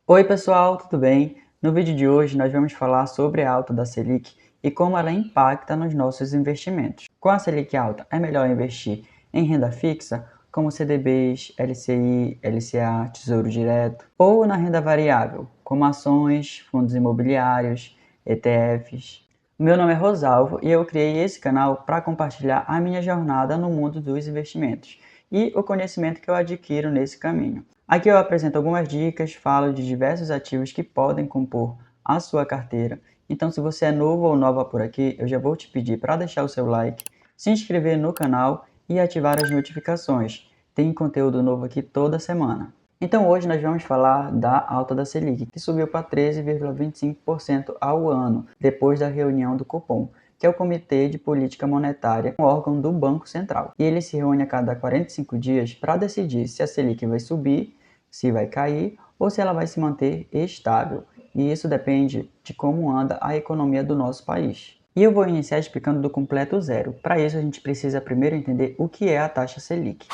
Oi pessoal, tudo bem? No vídeo de hoje nós vamos falar sobre a alta da Selic e como ela impacta nos nossos investimentos. Com a Selic alta, é melhor investir em renda fixa, como CDBs, LCI, LCA, Tesouro Direto, ou na renda variável, como ações, fundos imobiliários, ETFs. Meu nome é Rosalvo e eu criei esse canal para compartilhar a minha jornada no mundo dos investimentos e o conhecimento que eu adquiro nesse caminho. Aqui eu apresento algumas dicas, falo de diversos ativos que podem compor a sua carteira. Então, se você é novo ou nova por aqui, eu já vou te pedir para deixar o seu like, se inscrever no canal e ativar as notificações. Tem conteúdo novo aqui toda semana. Então, hoje nós vamos falar da alta da Selic, que subiu para 13,25% ao ano, depois da reunião do Copom, que é o Comitê de Política Monetária, um órgão do Banco Central. E ele se reúne a cada 45 dias para decidir se a Selic vai subir, se vai cair ou se ela vai se manter estável. E isso depende de como anda a economia do nosso país. E eu vou iniciar explicando do completo zero. Para isso, a gente precisa primeiro entender o que é a taxa Selic.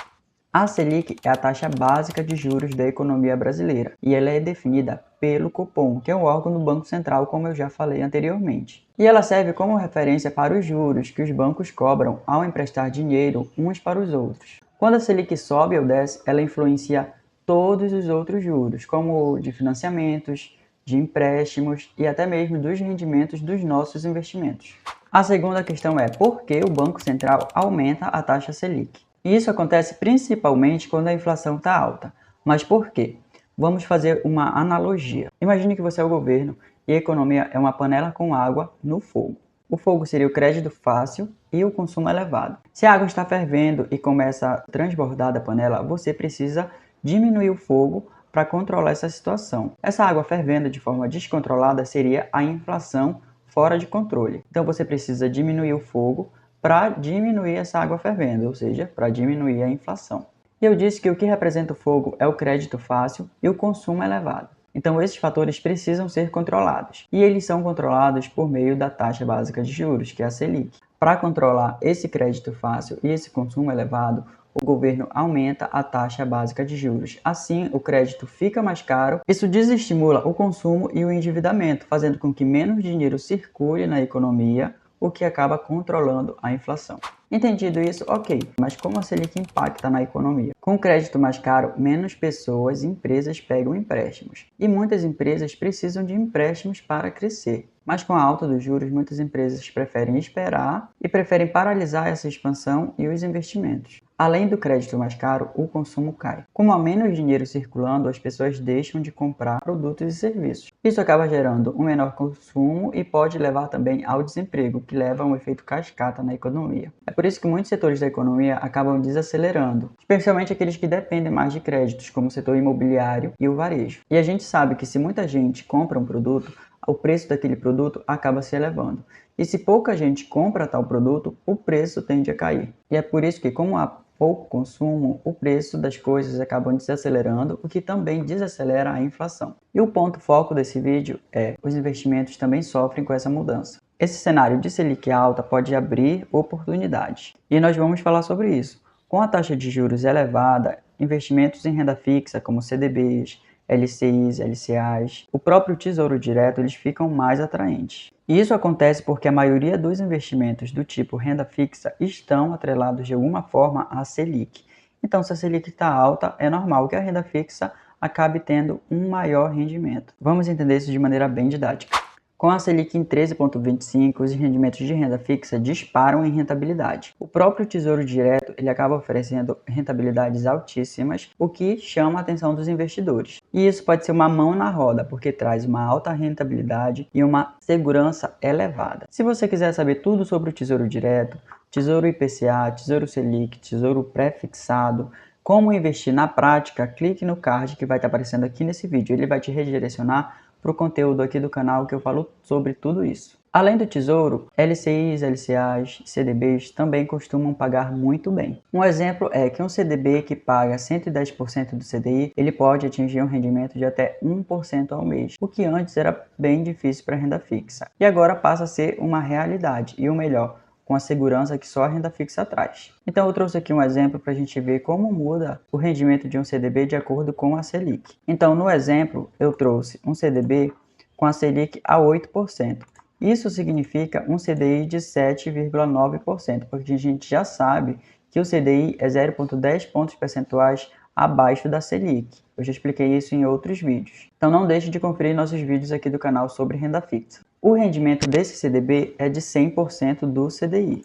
A Selic é a taxa básica de juros da economia brasileira e ela é definida pelo Copom, que é um órgão do Banco Central, como eu já falei anteriormente. E ela serve como referência para os juros que os bancos cobram ao emprestar dinheiro uns para os outros. Quando a Selic sobe ou desce, ela influencia todos os outros juros, como o de financiamentos, de empréstimos e até mesmo dos rendimentos dos nossos investimentos. A segunda questão é por que o Banco Central aumenta a taxa Selic? E isso acontece principalmente quando a inflação está alta. Mas por quê? Vamos fazer uma analogia. Imagine que você é o governo e a economia é uma panela com água no fogo. O fogo seria o crédito fácil e o consumo elevado. Se a água está fervendo e começa a transbordar da panela, você precisa diminuir o fogo para controlar essa situação. Essa água fervendo de forma descontrolada seria a inflação fora de controle. Então você precisa diminuir o fogo para diminuir essa água fervendo, ou seja, para diminuir a inflação. E eu disse que o que representa o fogo é o crédito fácil e o consumo elevado. Então esses fatores precisam ser controlados, e eles são controlados por meio da taxa básica de juros, que é a Selic. Para controlar esse crédito fácil e esse consumo elevado, o governo aumenta a taxa básica de juros. Assim, o crédito fica mais caro. Isso desestimula o consumo e o endividamento, fazendo com que menos dinheiro circule na economia, o que acaba controlando a inflação. Entendido isso? Ok, mas como a Selic impacta na economia? Com o crédito mais caro, menos pessoas e empresas pegam empréstimos. E muitas empresas precisam de empréstimos para crescer. Mas com a alta dos juros, muitas empresas preferem esperar e preferem paralisar essa expansão e os investimentos. Além do crédito mais caro, o consumo cai. Como há menos dinheiro circulando, as pessoas deixam de comprar produtos e serviços. Isso acaba gerando um menor consumo e pode levar também ao desemprego, que leva a um efeito cascata na economia. É por isso que muitos setores da economia acabam desacelerando, especialmente aqueles que dependem mais de créditos, como o setor imobiliário e o varejo. E a gente sabe que se muita gente compra um produto, o preço daquele produto acaba se elevando. E se pouca gente compra tal produto, o preço tende a cair. E é por isso que, como há pouco consumo, o preço das coisas acabam desacelerando, o que também desacelera a inflação. E o ponto foco desse vídeo é: os investimentos também sofrem com essa mudança. Esse cenário de Selic alta pode abrir oportunidades, e nós vamos falar sobre isso. Com a taxa de juros elevada, investimentos em renda fixa, como CDBs, LCIs, LCAs, o próprio Tesouro Direto, eles ficam mais atraentes. E isso acontece porque a maioria dos investimentos do tipo renda fixa estão atrelados de alguma forma à Selic. Então, se a Selic está alta, é normal que a renda fixa acabe tendo um maior rendimento. Vamos entender isso de maneira bem didática. Com a Selic em 13,25, os rendimentos de renda fixa disparam em rentabilidade. O próprio Tesouro Direto ele acaba oferecendo rentabilidades altíssimas, o que chama a atenção dos investidores. E isso pode ser uma mão na roda, porque traz uma alta rentabilidade e uma segurança elevada. Se você quiser saber tudo sobre o Tesouro Direto, Tesouro IPCA, Tesouro Selic, Tesouro Pré-fixado, como investir na prática, clique no card que vai estar aparecendo aqui nesse vídeo. Ele vai te redirecionar para o conteúdo aqui do canal que eu falo sobre tudo isso. Além do Tesouro, LCIs, LCAs, CDBs também costumam pagar muito bem. Um exemplo é que um CDB que paga 110% do CDI, ele pode atingir um rendimento de até 1% ao mês, o que antes era bem difícil para renda fixa. E agora passa a ser uma realidade. E o melhor, com a segurança que só a renda fixa traz. Então eu trouxe aqui um exemplo para a gente ver como muda o rendimento de um CDB de acordo com a Selic. Então no exemplo eu trouxe um CDB com a Selic a 8%. Isso significa um CDI de 7,9%, porque a gente já sabe que o CDI é 0,10 pontos percentuais abaixo da Selic. Eu já expliquei isso em outros vídeos. Então não deixe de conferir nossos vídeos aqui do canal sobre renda fixa. O rendimento desse CDB é de 100% do CDI.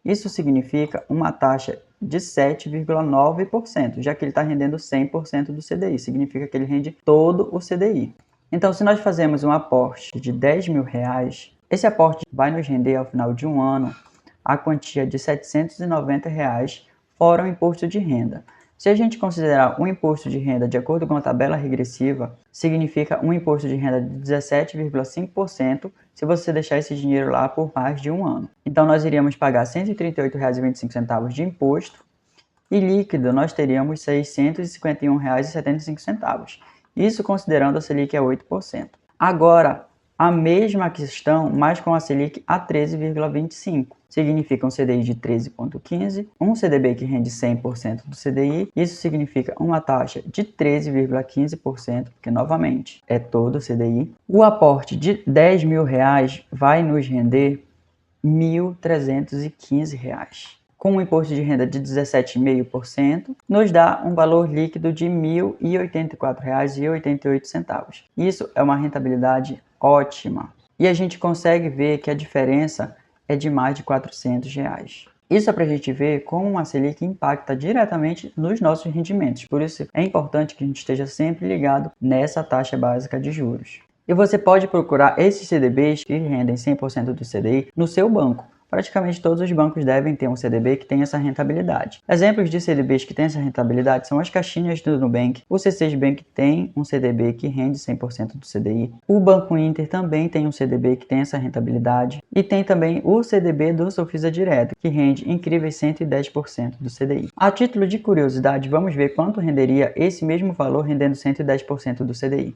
Isso significa uma taxa de 7,9%, já que ele está rendendo 100% do CDI. Significa que ele rende todo o CDI. Então, se nós fazemos um aporte de R$10.000, esse aporte vai nos render ao final de um ano a quantia de R$790, fora o imposto de renda. Se a gente considerar o imposto de renda de acordo com a tabela regressiva, significa um imposto de renda de 17,5% se você deixar esse dinheiro lá por mais de um ano. Então nós iríamos pagar R$ 138,25 de imposto e líquido nós teríamos R$ 651,75. Isso considerando a Selic a 8%. Agora, a mesma questão, mas com a Selic a 13,25%. Significa um CDI de 13,15%, um CDB que rende 100% do CDI. Isso significa uma taxa de 13,15%, porque novamente é todo o CDI. O aporte de R$10.000 vai nos render R$ 1.315. Com um imposto de renda de 17,5%, nos dá um valor líquido de R$ 1.084,88. Isso é uma rentabilidade ótima. E a gente consegue ver que a diferença é de mais de R$ 400. Isso é para a gente ver como a Selic impacta diretamente nos nossos rendimentos. Por isso é importante que a gente esteja sempre ligado nessa taxa básica de juros. E você pode procurar esses CDBs que rendem 100% do CDI no seu banco. Praticamente todos os bancos devem ter um CDB que tem essa rentabilidade. Exemplos de CDBs que têm essa rentabilidade são as caixinhas do Nubank. O C6 Bank tem um CDB que rende 100% do CDI. O Banco Inter também tem um CDB que tem essa rentabilidade. E tem também o CDB do Sofisa Direto, que rende incríveis 110% do CDI. A título de curiosidade, vamos ver quanto renderia esse mesmo valor rendendo 110% do CDI.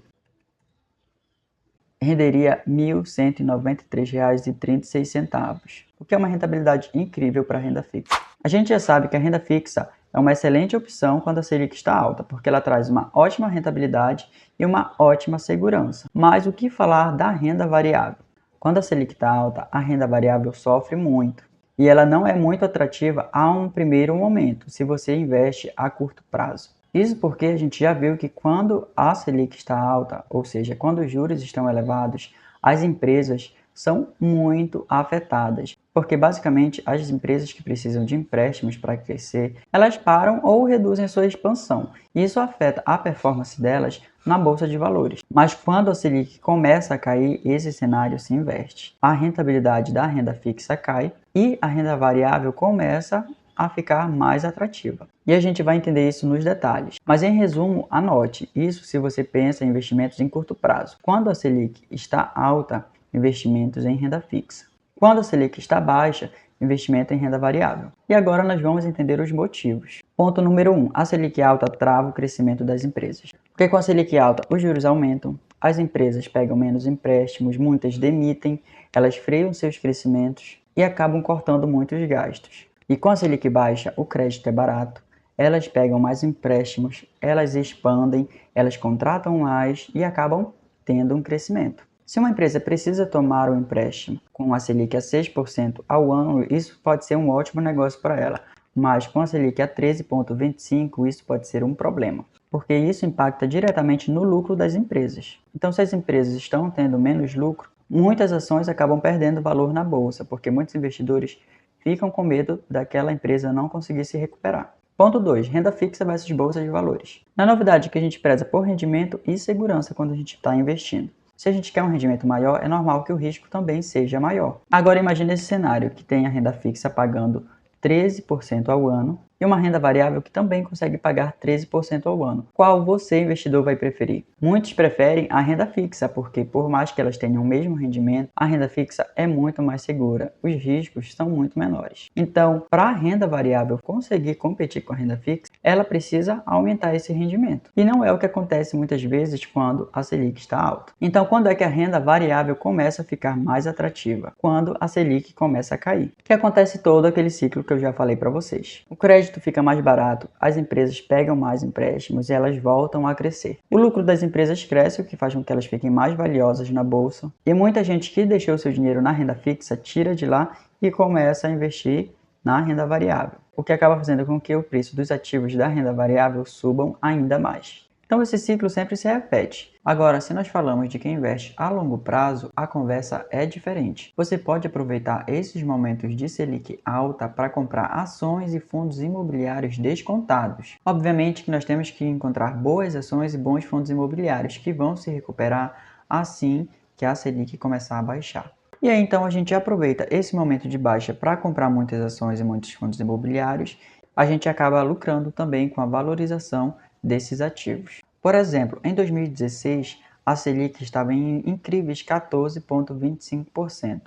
Renderia R$ 1.193,36, o que é uma rentabilidade incrível para a renda fixa. A gente já sabe que a renda fixa é uma excelente opção quando a Selic está alta, porque ela traz uma ótima rentabilidade e uma ótima segurança. Mas o que falar da renda variável? Quando a Selic está alta, a renda variável sofre muito e ela não é muito atrativa a um primeiro momento, se você investe a curto prazo. Isso porque a gente já viu que quando a Selic está alta, ou seja, quando os juros estão elevados, as empresas são muito afetadas, porque basicamente as empresas que precisam de empréstimos para crescer, elas param ou reduzem sua expansão. Isso afeta a performance delas na bolsa de valores. Mas quando a Selic começa a cair, esse cenário se inverte. A rentabilidade da renda fixa cai e a renda variável começa a ficar mais atrativa. E a gente vai entender isso nos detalhes. Mas em resumo, anote isso se você pensa em investimentos em curto prazo. Quando a Selic está alta, investimentos em renda fixa. Quando a Selic está baixa, investimento em renda variável. E agora nós vamos entender os motivos. Ponto número 1. A Selic alta trava o crescimento das empresas. Porque com a Selic alta, os juros aumentam, as empresas pegam menos empréstimos, muitas demitem, elas freiam seus crescimentos e acabam cortando muitos gastos. E com a Selic baixa, o crédito é barato, elas pegam mais empréstimos, elas expandem, elas contratam mais e acabam tendo um crescimento. Se uma empresa precisa tomar um empréstimo com a Selic a 6% ao ano, isso pode ser um ótimo negócio para ela. Mas com a Selic a 13,25%, isso pode ser um problema, porque isso impacta diretamente no lucro das empresas. Então, se as empresas estão tendo menos lucro, muitas ações acabam perdendo valor na bolsa, porque muitos investidores ficam com medo daquela empresa não conseguir se recuperar. Ponto 2. Renda fixa versus bolsa de valores. Na novidade que a gente preza por rendimento e segurança quando a gente está investindo. Se a gente quer um rendimento maior, é normal que o risco também seja maior. Agora imagine esse cenário que tem a renda fixa pagando 13% ao ano e uma renda variável que também consegue pagar 13% ao ano. Qual você, investidor, vai preferir? Muitos preferem a renda fixa, porque por mais que elas tenham o mesmo rendimento, a renda fixa é muito mais segura, os riscos são muito menores. Então, para a renda variável conseguir competir com a renda fixa, ela precisa aumentar esse rendimento. E não é o que acontece muitas vezes quando a Selic está alta. Então, quando é que a renda variável começa a ficar mais atrativa? Quando a Selic começa a cair. Que acontece todo aquele ciclo que eu já falei para vocês. O crédito fica mais barato, as empresas pegam mais empréstimos e elas voltam a crescer. O lucro das empresas cresce, o que faz com que elas fiquem mais valiosas na bolsa. E muita gente que deixou seu dinheiro na renda fixa tira de lá e começa a investir na renda variável, o que acaba fazendo com que o preço dos ativos da renda variável subam ainda mais. Então esse ciclo sempre se repete. Agora, se nós falamos de quem investe a longo prazo, a conversa é diferente. Você pode aproveitar esses momentos de Selic alta para comprar ações e fundos imobiliários descontados. Obviamente que nós temos que encontrar boas ações e bons fundos imobiliários que vão se recuperar assim que a Selic começar a baixar. E aí então a gente aproveita esse momento de baixa para comprar muitas ações e muitos fundos imobiliários. A gente acaba lucrando também com a valorização desses ativos. Por exemplo, em 2016, a Selic estava em incríveis 14,25%.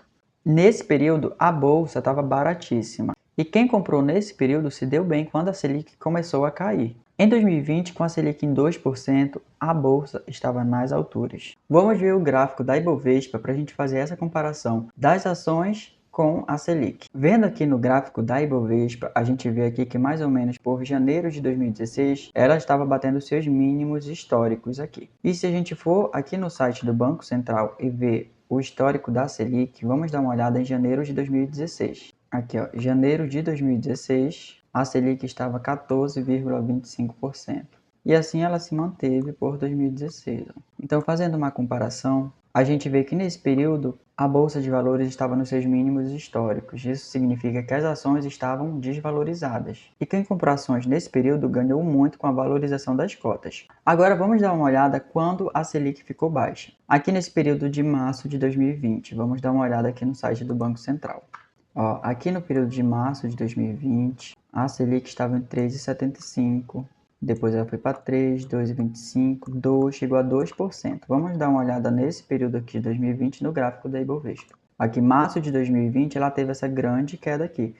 Nesse período, a bolsa estava baratíssima. E quem comprou nesse período se deu bem quando a Selic começou a cair. Em 2020, com a Selic em 2%, a bolsa estava nas alturas. Vamos ver o gráfico da Ibovespa para a gente fazer essa comparação das ações com a Selic. Vendo aqui no gráfico da Ibovespa, a gente vê aqui que mais ou menos por janeiro de 2016, ela estava batendo seus mínimos históricos aqui. E se a gente for aqui no site do Banco Central e ver o histórico da Selic, vamos dar uma olhada em janeiro de 2016. Aqui, ó, janeiro de 2016, a Selic estava 14,25%. E assim ela se manteve por 2016. Então, fazendo uma comparação, a gente vê que nesse período a Bolsa de Valores estava nos seus mínimos históricos. Isso significa que as ações estavam desvalorizadas. E quem comprou ações nesse período ganhou muito com a valorização das cotas. Agora vamos dar uma olhada quando a Selic ficou baixa. Aqui nesse período de março de 2020, vamos dar uma olhada aqui no site do Banco Central. Ó, aqui no período de março de 2020, a Selic estava em 3,75%. Depois ela foi para 3, 2,25, 2, chegou a 2%. Vamos dar uma olhada nesse período aqui de 2020 no gráfico da Ibovespa. Aqui, março de 2020, ela teve essa grande queda aqui,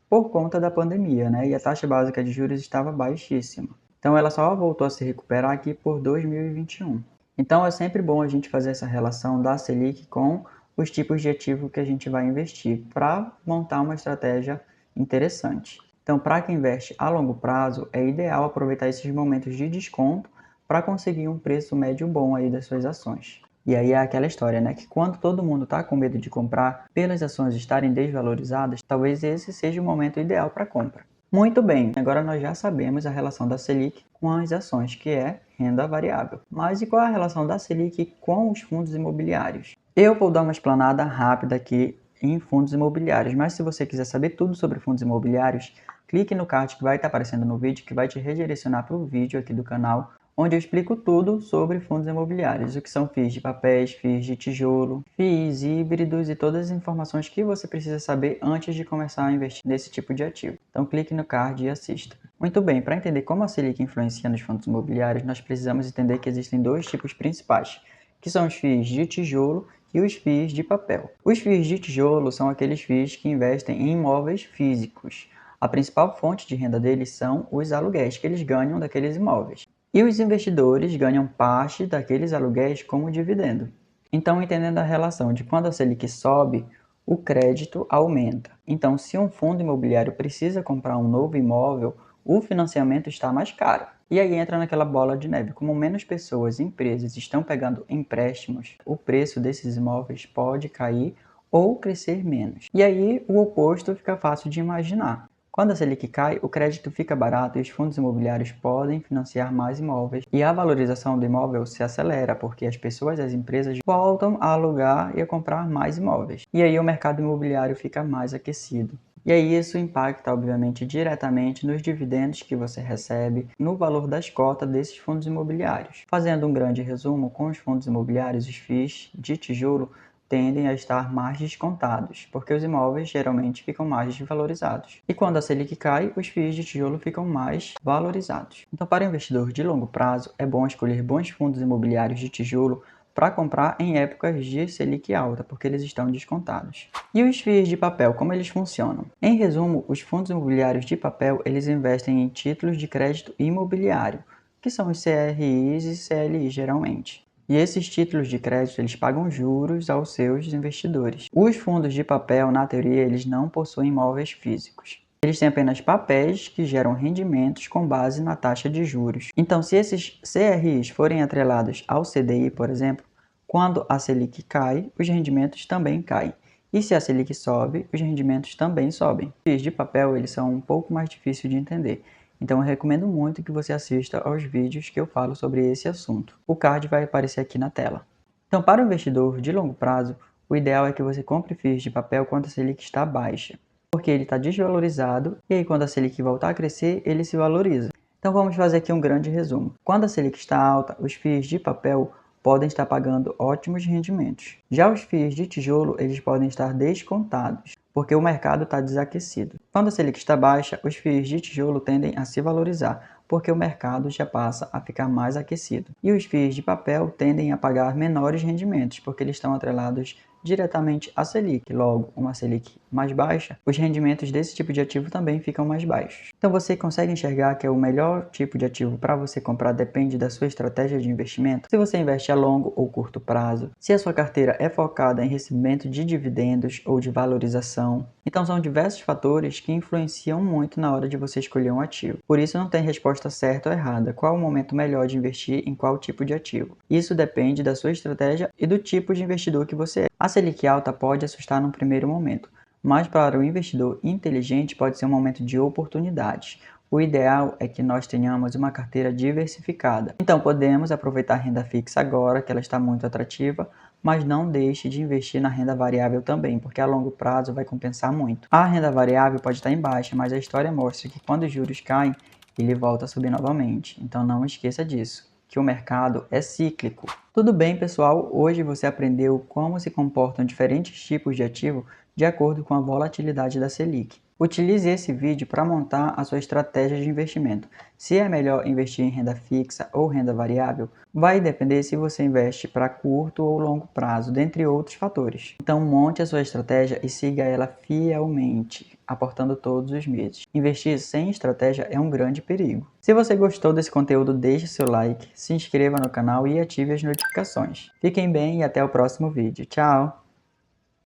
por conta da pandemia, né? E a taxa básica de juros estava baixíssima. Então, ela só voltou a se recuperar aqui por 2021. Então, é sempre bom a gente fazer essa relação da Selic com os tipos de ativo que a gente vai investir para montar uma estratégia interessante. Então, para quem investe a longo prazo, é ideal aproveitar esses momentos de desconto para conseguir um preço médio bom aí das suas ações. E aí é aquela história, né? Que quando todo mundo está com medo de comprar, pelas ações estarem desvalorizadas, talvez esse seja o momento ideal para compra. Muito bem, agora nós já sabemos a relação da Selic com as ações, que é renda variável. Mas e qual é a relação da Selic com os fundos imobiliários? Eu vou dar uma explanada rápida aqui em fundos imobiliários, mas se você quiser saber tudo sobre fundos imobiliários, clique no card que vai estar aparecendo no vídeo, que vai te redirecionar para o vídeo aqui do canal, onde eu explico tudo sobre fundos imobiliários, o que são FIIs de papéis, FIIs de tijolo, FIIs híbridos e todas as informações que você precisa saber antes de começar a investir nesse tipo de ativo. Então clique no card e assista. Muito bem, para entender como a Selic influencia nos fundos imobiliários, nós precisamos entender que existem dois tipos principais, que são os FIIs de tijolo e os FIIs de papel. Os FIIs de tijolo são aqueles FIIs que investem em imóveis físicos. A principal fonte de renda deles são os aluguéis que eles ganham daqueles imóveis. E os investidores ganham parte daqueles aluguéis como dividendo. Então, entendendo a relação de quando a Selic sobe, o crédito aumenta. Então, se um fundo imobiliário precisa comprar um novo imóvel, o financiamento está mais caro. E aí entra naquela bola de neve. Como menos pessoas e empresas estão pegando empréstimos, o preço desses imóveis pode cair ou crescer menos. E aí o oposto fica fácil de imaginar. Quando a Selic cai, o crédito fica barato e os fundos imobiliários podem financiar mais imóveis e a valorização do imóvel se acelera porque as pessoas e as empresas voltam a alugar e a comprar mais imóveis. E aí o mercado imobiliário fica mais aquecido. E aí isso impacta, obviamente, diretamente nos dividendos que você recebe, no valor das cotas desses fundos imobiliários. Fazendo um grande resumo, com os fundos imobiliários, os FIIs de tijolo tendem a estar mais descontados, porque os imóveis geralmente ficam mais desvalorizados. E quando a Selic cai, os FIIs de tijolo ficam mais valorizados. Então, para o investidor de longo prazo, é bom escolher bons fundos imobiliários de tijolo para comprar em épocas de Selic alta, porque eles estão descontados. E os FIIs de papel, como eles funcionam? Em resumo, os fundos imobiliários de papel, eles investem em títulos de crédito imobiliário, que são os CRIs e CLIs geralmente. E esses títulos de crédito, eles pagam juros aos seus investidores. Os fundos de papel, na teoria, eles não possuem imóveis físicos. Eles têm apenas papéis que geram rendimentos com base na taxa de juros. Então, se esses CRIs forem atrelados ao CDI, por exemplo, quando a Selic cai, os rendimentos também caem. E se a Selic sobe, os rendimentos também sobem. Os FIIs de papel, eles são um pouco mais difíceis de entender. Então eu recomendo muito que você assista aos vídeos que eu falo sobre esse assunto. O card vai aparecer aqui na tela. Então, para o investidor de longo prazo, o ideal é que você compre FIIs de papel quando a Selic está baixa, porque ele está desvalorizado e aí quando a Selic voltar a crescer, ele se valoriza. Então vamos fazer aqui um grande resumo. Quando a Selic está alta, os FIIs de papel podem estar pagando ótimos rendimentos. Já os FIIs de tijolo, eles podem estar descontados, porque o mercado está desaquecido. Quando a Selic está baixa, os FIIs de tijolo tendem a se valorizar, porque o mercado já passa a ficar mais aquecido. E os FIIs de papel tendem a pagar menores rendimentos, porque eles estão atrelados diretamente à Selic. Logo, uma Selic mais baixa, os rendimentos desse tipo de ativo também ficam mais baixos. Então você consegue enxergar que o melhor tipo de ativo para você comprar depende da sua estratégia de investimento? Se você investe a longo ou curto prazo, se a sua carteira é focada em recebimento de dividendos ou de valorização. Então são diversos fatores que influenciam muito na hora de você escolher um ativo. Por isso não tem resposta certa ou errada. Qual é o momento melhor de investir em qual tipo de ativo? Isso depende da sua estratégia e do tipo de investidor que você é. A Selic alta pode assustar no primeiro momento, mas para o investidor inteligente pode ser um momento de oportunidades. O ideal é que nós tenhamos uma carteira diversificada. Então podemos aproveitar a renda fixa agora, que ela está muito atrativa, mas não deixe de investir na renda variável também, porque a longo prazo vai compensar muito. A renda variável pode estar em baixa, mas a história mostra que quando os juros caem, ele volta a subir novamente. Então não esqueça disso, que o mercado é cíclico. Tudo bem, pessoal? Hoje você aprendeu como se comportam diferentes tipos de ativo de acordo com a volatilidade da Selic. Utilize esse vídeo para montar a sua estratégia de investimento. Se é melhor investir em renda fixa ou renda variável, vai depender se você investe para curto ou longo prazo, dentre outros fatores. Então monte a sua estratégia e siga ela fielmente, aportando todos os meses. Investir sem estratégia é um grande perigo. Se você gostou desse conteúdo, deixe seu like, se inscreva no canal e ative as notificações. Fiquem bem e até o próximo vídeo. Tchau!